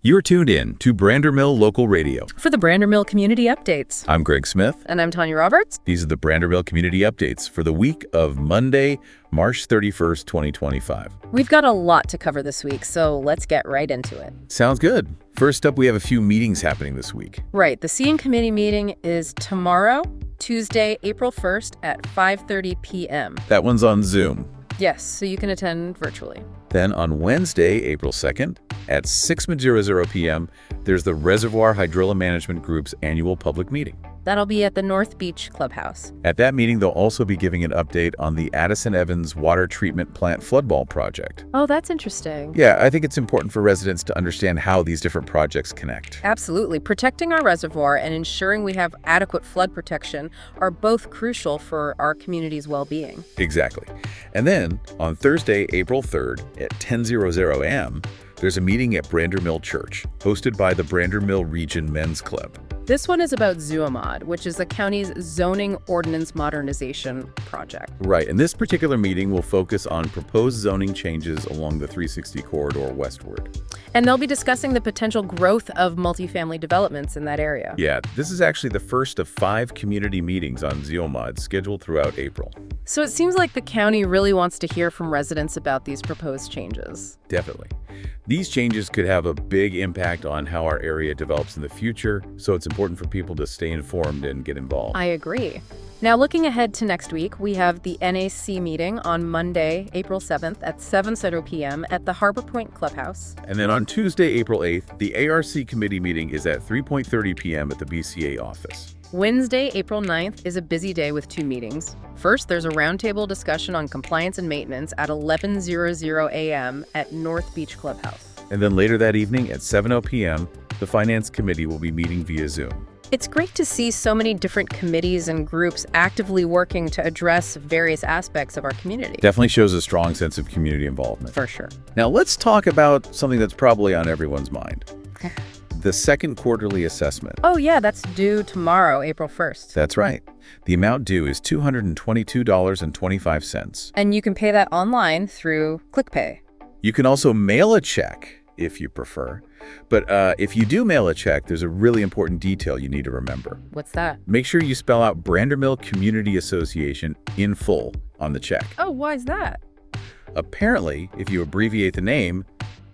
You're tuned in to Brandermill Local Radio. For the Brandermill Community Updates. I'm Greg Smith. And I'm Tanya Roberts. These are the Brandermill Community Updates for the week of Monday, March 31st, 2025. We've got a lot to cover this week, so let's get right into it. Sounds good. First up, we have a few meetings happening this week. Right. The CN Committee meeting is tomorrow, Tuesday, April 1st at 5:30 p.m. That one's on Zoom. Yes, so you can attend virtually. Then on Wednesday, April 2nd, at 6:00 p.m., there's the Reservoir Hydrilla Management Group's annual public meeting. That'll be at the North Beach Clubhouse. At that meeting, they'll also be giving an update on the Addison-Evans water treatment plant Floodwall project. Oh, that's interesting. Yeah, I think it's important for residents to understand how these different projects connect. Absolutely. Protecting our reservoir and ensuring we have adequate flood protection are both crucial for our community's well-being. Exactly. And then on Thursday, April 3rd at 10:00 a.m., there's a meeting at Brandermill Church, hosted by the Brandermill Region Men's Club. This one is about ZOMod, which is the county's zoning ordinance modernization project. Right, and this particular meeting will focus on proposed zoning changes along the 360 corridor westward. And they'll be discussing the potential growth of multifamily developments in that area. Yeah, this is actually the first of 5 community meetings on ZOMod scheduled throughout April. So it seems like the county really wants to hear from residents about these proposed changes. Definitely. These changes could have a big impact on how our area develops in the future, so it's important for people to stay informed and get involved. I agree. Now, looking ahead to next week, we have the NAC meeting on Monday, April 7th at 7:00 p.m. at the Harbor Point Clubhouse. And then on Tuesday, April 8th, the ARC committee meeting is at 3:30 p.m. at the BCA office. Wednesday, April 9th is a busy day with 2 meetings. First, there's a roundtable discussion on compliance and maintenance at 11:00 a.m. at North Beach Clubhouse. And then later that evening at 7:00 p.m., the Finance Committee will be meeting via Zoom. It's great to see so many different committees and groups actively working to address various aspects of our community. Definitely shows a strong sense of community involvement. For sure. Now let's talk about something that's probably on everyone's mind. Okay. The second quarterly assessment. Oh yeah, that's due tomorrow, April 1st. That's right. The amount due is $222.25. And you can pay that online through ClickPay. You can also mail a check if you prefer. But if you do mail a check, there's a really important detail you need to remember. What's that? Make sure you spell out Brandermill Community Association in full on the check. Oh, why is that? Apparently, if you abbreviate the name,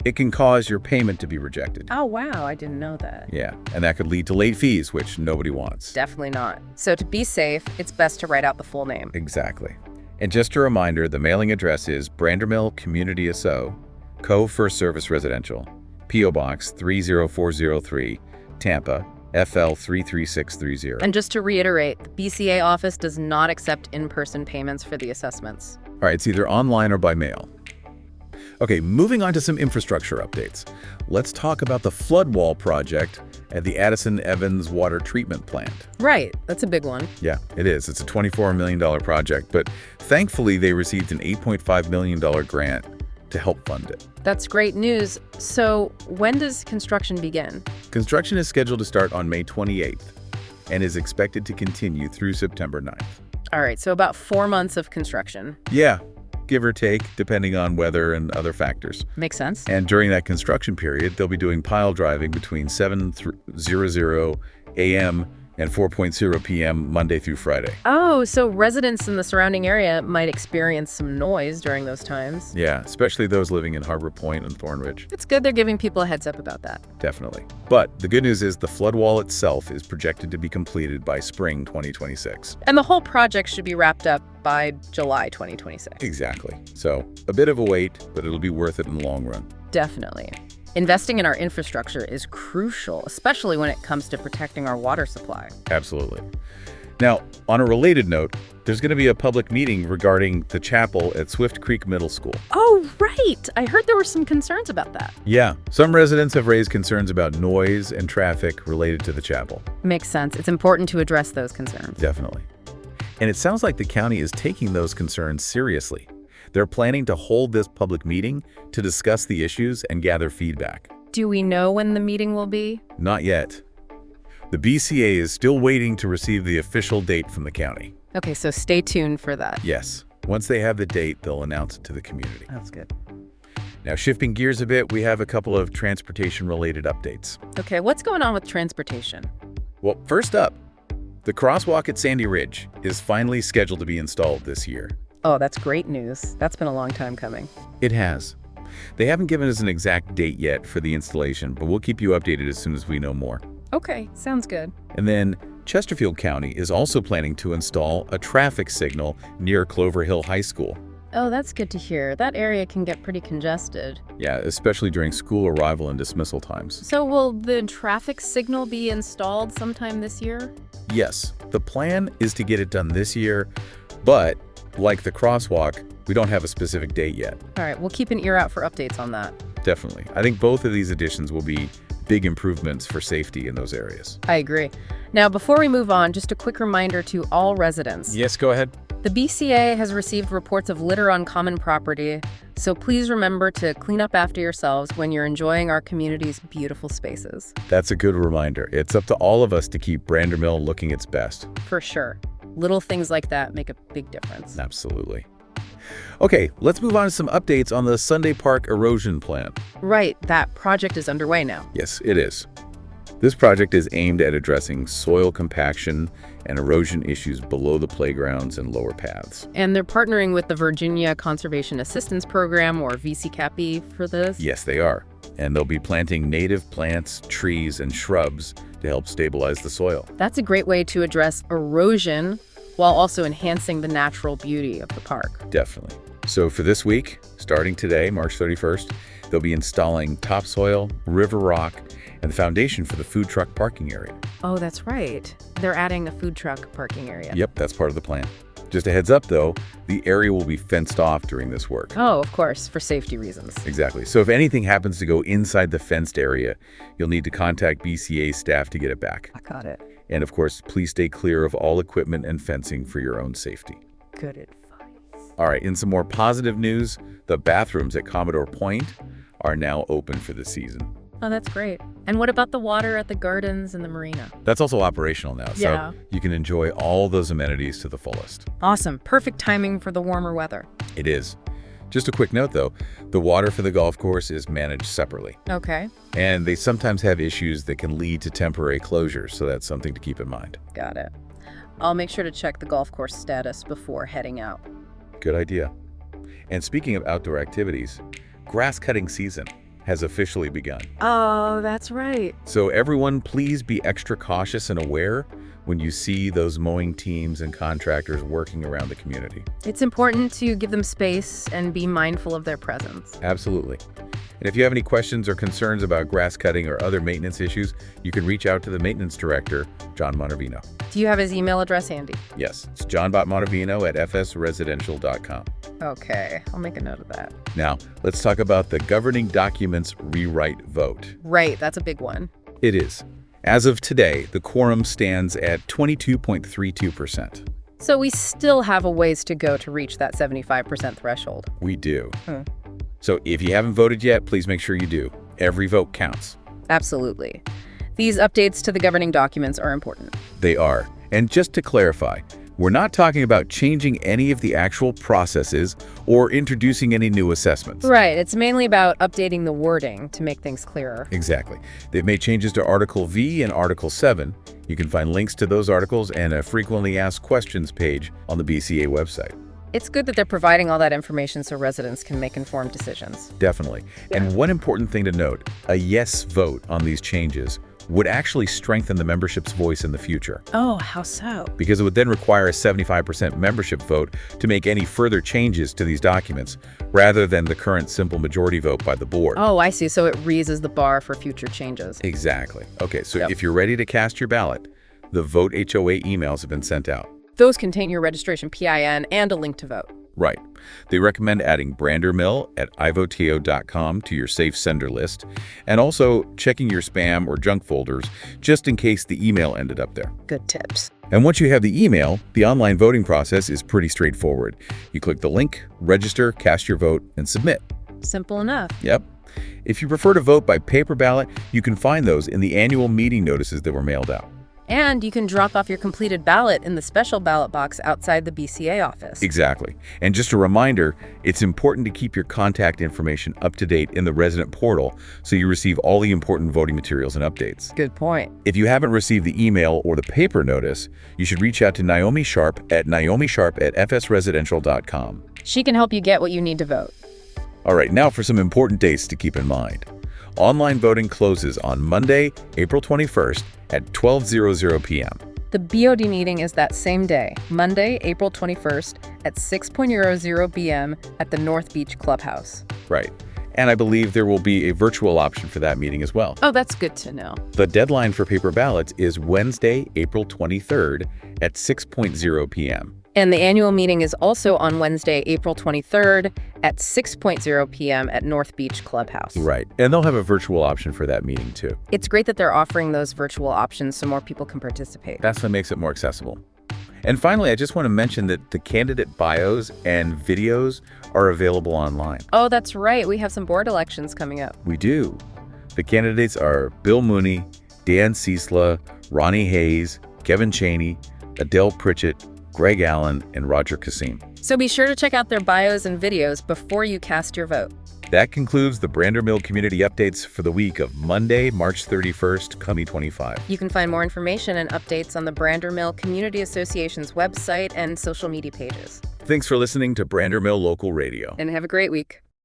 it can cause your payment to be rejected. Oh, wow, I didn't know that. Yeah, and that could lead to late fees, which nobody wants. Definitely not. So to be safe, it's best to write out the full name. Exactly. And just a reminder, the mailing address is Brandermill Community Asso, Cove First Service Residential, P.O. Box 30403, Tampa, FL 33630. And just to reiterate, the BCA office does not accept in-person payments for the assessments. All right, it's either online or by mail. Okay, moving on to some infrastructure updates. Let's talk about the Floodwall project at the Addison-Evans water treatment plant. Right, that's a big one. Yeah, it is. It's a $24 million project, but thankfully they received an $8.5 million grant to help fund it. That's great news. So when does construction begin? Construction is scheduled to start on May 28th and is expected to continue through September 9th. All right, so about 4 months of construction. Yeah, give or take, depending on weather and other factors. Makes sense. And during that construction period, they'll be doing pile driving between 7:00 a.m. and 4:00 p.m. Monday through Friday. Oh, so residents in the surrounding area might experience some noise during those times. Yeah, especially those living in Harbor Point and Thornridge. It's good they're giving people a heads up about that. Definitely. But the good news is the floodwall itself is projected to be completed by spring 2026. And the whole project should be wrapped up by July 2026. Exactly. So a bit of a wait, but it'll be worth it in the long run. Definitely. Investing in our infrastructure is crucial, especially when it comes to protecting our water supply. Absolutely. Now, on a related note, there's going to be a public meeting regarding the chapel at Swift Creek Middle School. Oh, right. I heard there were some concerns about that. Yeah, some residents have raised concerns about noise and traffic related to the chapel. Makes sense. It's important to address those concerns. Definitely. And it sounds like the county is taking those concerns seriously. They're planning to hold this public meeting to discuss the issues and gather feedback. Do we know when the meeting will be? Not yet. The BCA is still waiting to receive the official date from the county. Okay, so stay tuned for that. Yes. Once they have the date, they'll announce it to the community. That's good. Now, shifting gears a bit, we have a couple of transportation-related updates. Okay, what's going on with transportation? Well, first up, the crosswalk at Sandy Ridge is finally scheduled to be installed this year. Oh, that's great news. That's been a long time coming. It has. They haven't given us an exact date yet for the installation, but we'll keep you updated as soon as we know more. Okay, sounds good. And then Chesterfield County is also planning to install a traffic signal near Clover Hill High School. Oh, that's good to hear. That area can get pretty congested. Yeah, especially during school arrival and dismissal times. So will the traffic signal be installed sometime this year? Yes, the plan is to get it done this year, but like the crosswalk, we don't have a specific date yet. All right, we'll keep an ear out for updates on that. Definitely. I think both of these additions will be big improvements for safety in those areas. I agree. Now, before we move on, just a quick reminder to all residents. Yes, go ahead. The BCA has received reports of litter on common property, so please remember to clean up after yourselves when you're enjoying our community's beautiful spaces. That's a good reminder. It's up to all of us to keep Brandermill looking its best. For sure. Little things like that make a big difference. Absolutely. Okay, let's move on to some updates on the Sunday Park Erosion Plan. Right, that project is underway now. Yes, it is. This project is aimed at addressing soil compaction and erosion issues below the playgrounds and lower paths. And they're partnering with the Virginia Conservation Assistance Program, or VCCAP, for this? Yes, they are. And they'll be planting native plants, trees, and shrubs to help stabilize the soil. That's a great way to address erosion while also enhancing the natural beauty of the park. Definitely. So for this week, starting today, March 31st, they'll be installing topsoil, river rock, and the foundation for the food truck parking area. Oh, that's right. They're adding a food truck parking area. Yep, that's part of the plan. Just a heads up, though, the area will be fenced off during this work. Oh, of course, for safety reasons. Exactly. So if anything happens to go inside the fenced area, you'll need to contact BCA staff to get it back. I got it. And of course, please stay clear of all equipment and fencing for your own safety. Good advice. All right, in some more positive news, the bathrooms at Commodore Point are now open for the season. Oh, that's great. And what about the water at the gardens and the marina? That's also operational now, Yeah. so you can enjoy all those amenities to the fullest. Awesome. Perfect timing for the warmer weather. It is. Just a quick note, though, the water for the golf course is managed separately. Okay. And they sometimes have issues that can lead to temporary closures, so that's something to keep in mind. Got it. I'll make sure to check the golf course status before heading out. Good idea. And speaking of outdoor activities, grass cutting season has officially begun. Oh, that's right. So everyone, please be extra cautious and aware when you see those mowing teams and contractors working around the community. It's important to give them space and be mindful of their presence. Absolutely. And if you have any questions or concerns about grass cutting or other maintenance issues, you can reach out to the maintenance director, John Montervino. Do you have his email address handy? Yes, it's johnmontervino@fsresidential.com. Okay, I'll make a note of that. Now, let's talk about the governing documents rewrite vote. Right, that's a big one. It is. As of today, the quorum stands at 22.32%. So we still have a ways to go to reach that 75% threshold. We do. So if you haven't voted yet, please make sure you do. Every vote counts. Absolutely. These updates to the governing documents are important. They are. And just to clarify, we're not talking about changing any of the actual processes or introducing any new assessments. Right, it's mainly about updating the wording to make things clearer. Exactly. They've made changes to Article V and Article 7. You can find links to those articles and a frequently asked questions page on the BCA website. It's good that they're providing all that information so residents can make informed decisions. Definitely. And one important thing to note, a yes vote on these changes would actually strengthen the membership's voice in the future, Oh, how so? because it would then require a 75% membership vote to make any further changes to these documents, rather than the current simple majority vote by the board. Oh, I see. So it raises the bar for future changes. Exactly. Okay, so Yep. if you're ready to cast your ballot, the Vote HOA emails have been sent out. Those contain your registration PIN and a link to vote. Right. They recommend adding Brandermill at ivoteo.com to your safe sender list, and also checking your spam or junk folders just in case the email ended up there. Good tips. And once you have the email, the online voting process is pretty straightforward. You click the link, register, cast your vote, and submit. Simple enough. Yep. If you prefer to vote by paper ballot, you can find those in the annual meeting notices that were mailed out. And you can drop off your completed ballot in the special ballot box outside the BCA office. Exactly. And just a reminder, it's important to keep your contact information up to date in the resident portal so you receive all the important voting materials and updates. Good point. If you haven't received the email or the paper notice, you should reach out to Naomi Sharp at fsresidential.com. She can help you get what you need to vote. All right, now for some important dates to keep in mind. Online voting closes on Monday, April 21st at 12:00 p.m. The BOD meeting is that same day, Monday, April 21st at 6:00 p.m. at the North Beach Clubhouse. Right. And I believe there will be a virtual option for that meeting as well. Oh, that's good to know. The deadline for paper ballots is Wednesday, April 23rd at 6:00 p.m. And the annual meeting is also on Wednesday, April 23rd at 6:00 p.m. at North Beach Clubhouse. Right. And they'll have a virtual option for that meeting too. It's great that they're offering those virtual options so more people can participate. That's what makes it more accessible. And finally, I just want to mention that the candidate bios and videos are available online. Oh, that's right. We have some board elections coming up. We do. The candidates are Bill Mooney, Dan Ciesla, Ronnie Hayes, Kevin Chaney, Adele Pritchett, Greg Allen, and Roger Kasim. So be sure to check out their bios and videos before you cast your vote. That concludes the Brandermill Community Updates for the week of Monday, March 31st, 2025. You can find more information and updates on the Brandermill Community Association's website and social media pages. Thanks for listening to Brandermill Local Radio. And have a great week.